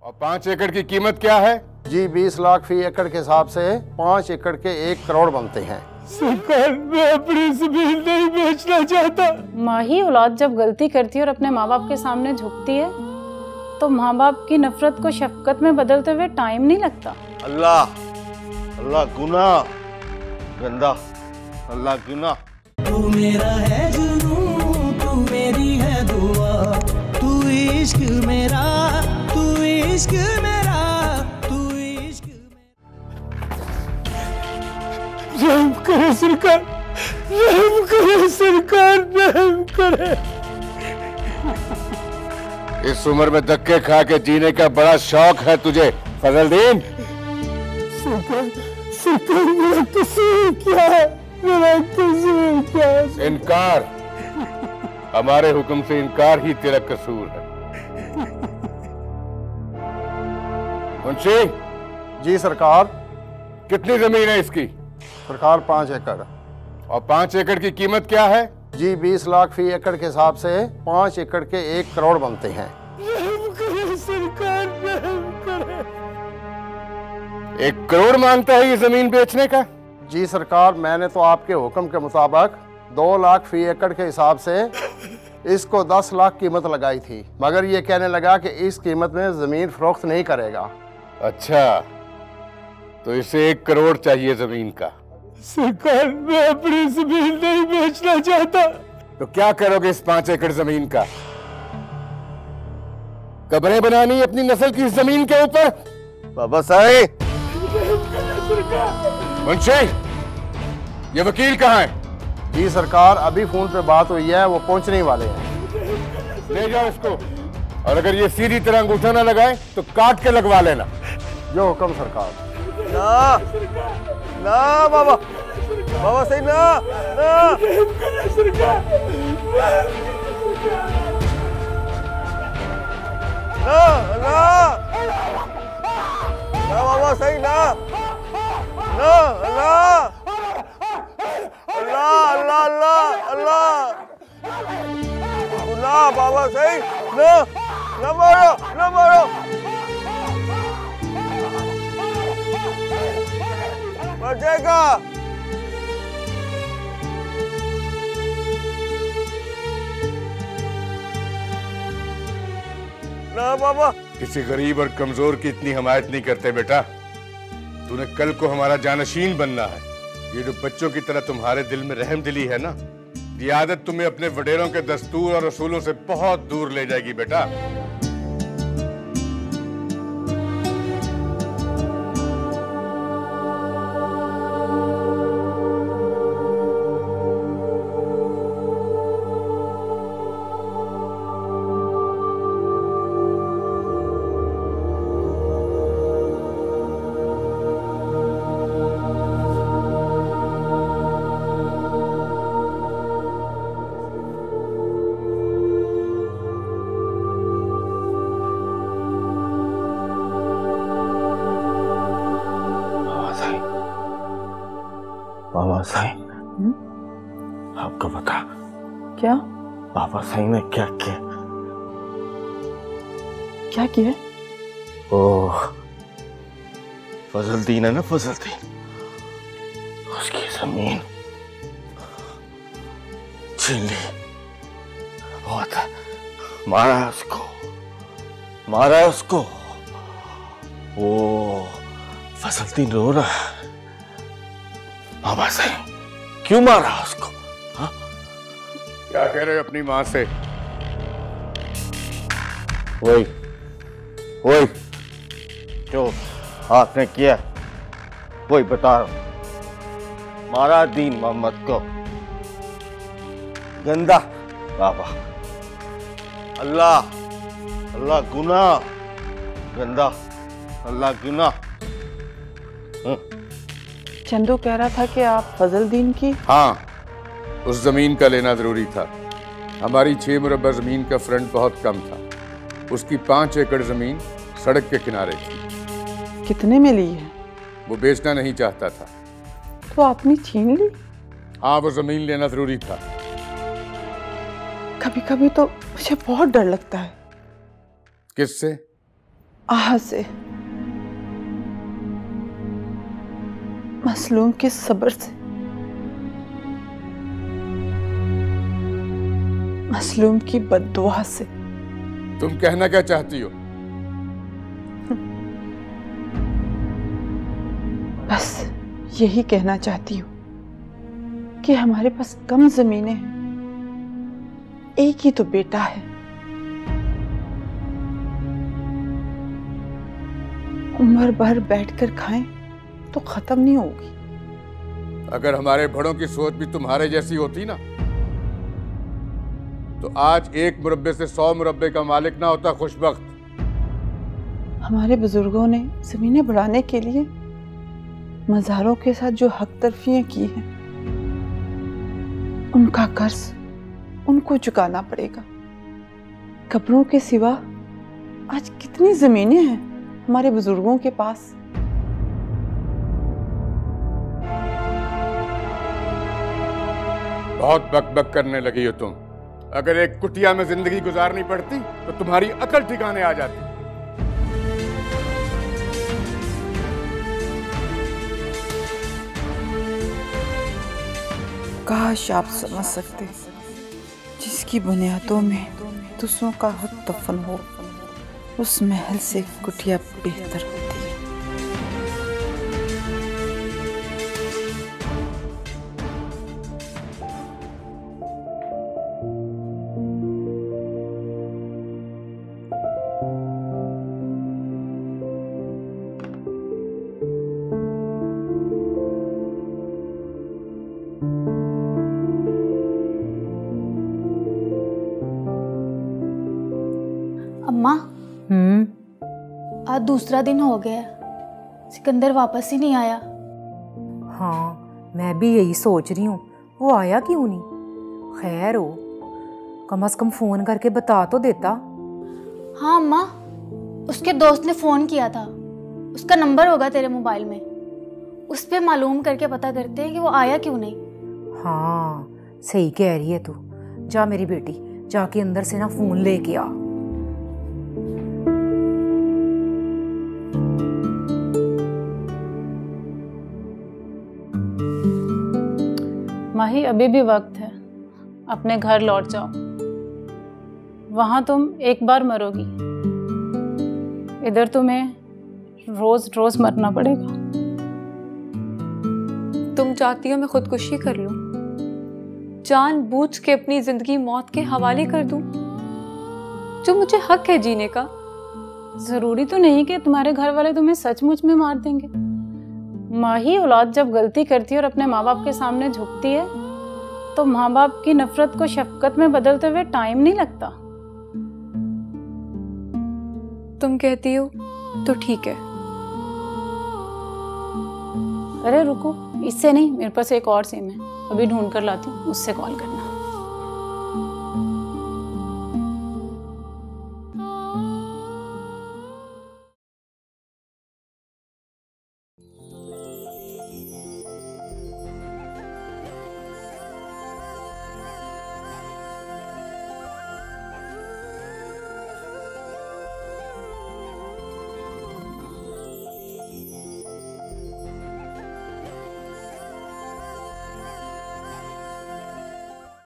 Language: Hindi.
और 5 एकड़ की कीमत क्या है? जी 20 लाख फी एकड़ के हिसाब से 5 एकड़ के 1 करोड़ बनते हैं। सरकार, मैं अपनी जमीन नहीं बेचना चाहता। माही औलाद जब गलती करती है और अपने माँ बाप के सामने झुकती है तो माँ बाप की नफरत को शफकत में बदलते हुए टाइम नहीं लगता। अल्लाह अल्लाह गुनाह गंदा, अल्लाह गुनाह। तू मेरा है जुनून, तू मेरी है दुआ, तू इश्क मेरा, तू इश्क मेरा, तू इश्क मेरा। रहम करे सरकार, रहम करे सरकार, रहम करे। इस उम्र में धक्के खा के जीने का बड़ा शौक है तुझे फजलदीन? सरकार, सरकार मेरा कसूर क्या है? मेरा कसूर क्या है? इनकार। हमारे हुक्म से इनकार ही तेरा कसूर है। मुंशी जी सरकार। कितनी जमीन है इसकी? सरकार 5 एकड़। और 5 एकड़ की कीमत क्या है? जी 20 लाख फी एकड़ के हिसाब से 5 एकड़ के 1 करोड़ बनते हैं। रहम करे सरकार, रहम करे। 1 करोड़ मांगता है ये जमीन बेचने का? जी सरकार, मैंने तो आपके हुक्म के मुताबिक 2 लाख फी एकड़ के हिसाब से इसको 10 लाख कीमत लगाई थी, मगर ये कहने लगा कि इस कीमत में जमीन फरोख्त नहीं करेगा। अच्छा, तो इसे 1 करोड़ चाहिए जमीन का? सरकार, मैं अपनी जमीन नहीं बेचना चाहता। तो क्या करोगे इस 5 एकड़ जमीन का? कब्रें बनानी अपनी नस्ल की इस जमीन के ऊपर? बाबा साहब। मुंशी, ये वकील कहाँ है? जी सरकार, अभी फोन पे बात हुई है, वो पहुंचने वाले हैं। ले जाओ इसको, और अगर ये सीधी तरह अंगूठा ना लगाए तो काट के लगवा लेना। जो हुक्म सरकार। ना ना बाबा, बाबा सही ना ना। ना ना ना बाबा सही ना ना। अल्लाह अल्लाह अल्लाह अल्लाह अल्लाह गुनाह बाबा सही ना। ना मारो, ना मारो। मर जाएगा। ना बाबा। किसी गरीब और कमजोर की इतनी हमायत नहीं करते बेटा। तूने कल को हमारा जानशीन बनना है। ये जो बच्चों की तरह तुम्हारे दिल में रहम दिली है ना, ये आदत तुम्हें अपने वडेरों के दस्तूर और असूलों से बहुत दूर ले जाएगी बेटा। बाबा साईं, आपको बता क्या? बाबा साईं ने क्या किया? क्या किया? ओह, फजलदीन है ना, फजलदीन, उसकी जमीन छीन ली। बहुत मारा है उसको, मारा है उसको। वो फजलदीन रो रहा है। बाबा साईं, क्यों मारा उसको? हाँ? क्या कह रहे हो अपनी माँ से? वही वही जो आपने किया, वही बता रहा हूं। मारा दीन मोहम्मद को गंदा। बाबा अल्लाह अल्लाह गुनाह गंदा, अल्लाह गुनाह। चंदू कह रहा था कि आप फजलदीन की। हाँ, उस जमीन का लेना जरूरी था। हमारी 6 मुरब्बा जमीन का फ्रंट बहुत कम था। उसकी 5 एकड़ जमीन सड़क के किनारे थी। कितने में ली है? वो बेचना नहीं चाहता था। तो आपने छीन ली? हाँ, वो जमीन लेना जरूरी था। कभी कभी तो मुझे बहुत डर लगता है। किससे? आह से, मसलूम के सब्र से, मसलूम की बद्दुआ से। तुम कहना क्या चाहती हो? बस यही कहना चाहती हूँ कि हमारे पास कम जमीनें हैं, एक ही तो बेटा है। उम्र भर बैठकर खाएं तो खत्म नहीं होगी। अगर हमारे बड़ों की सोच भी तुम्हारे जैसी होती ना, तो आज 1 मुरब्बे से 100 मुरब्बे का मालिक ना होता खुशबख्त। हमारे बुजुर्गों ने जमीनें बढ़ाने के लिए मज़ारों के साथ जो हक तरफियां की हैं, उनका कर्ज उनको चुकाना पड़ेगा। कब्रों के सिवा आज कितनी जमीनें हैं हमारे बुजुर्गों के पास। बहुत बकबक करने लगी हो तुम। अगर एक कुटिया में जिंदगी गुजारनी पड़ती तो तुम्हारी अकल ठिकाने आ जाती। काश आप समझ सकते, जिसकी बुनियादों में दूसरों का हक दफन हो, उस महल से कुटिया बेहतर होती है। अम्मा, आज दूसरा दिन हो गया, सिकंदर वापस ही नहीं आया। हाँ, मैं भी यही सोच रही हूँ, वो आया क्यों नहीं? खैर हो, कम से कम फोन करके बता तो देता। हाँ अम्मा, उसके दोस्त ने फोन किया था, उसका नंबर होगा तेरे मोबाइल में, उस पे मालूम करके पता करते हैं कि वो आया क्यों नहीं। हाँ, सही कह रही है तू। जा मेरी बेटी, जाके अंदर से ना फोन लेके आ। माही, अभी भी वक्त है, अपने घर लौट जाओ। वहां तुम एक बार मरोगी, इधर तुम्हें रोज रोज मरना पड़ेगा। तुम चाहती हो मैं खुदकुशी कर लूं, जानबूझ के अपनी जिंदगी मौत के हवाले कर दूं, जो मुझे हक है जीने का? जरूरी तो नहीं कि तुम्हारे घर वाले तुम्हें सचमुच में मार देंगे। माही, औलाद जब गलती करती है और अपने माँ बाप के सामने झुकती है, तो माँ बाप की नफरत को शफकत में बदलते हुए टाइम नहीं लगता। तुम कहती हो तो ठीक है। अरे रुको, इससे नहीं, मेरे पास एक और सिम है, अभी ढूंढ कर लाती हूँ, उससे कॉल करना।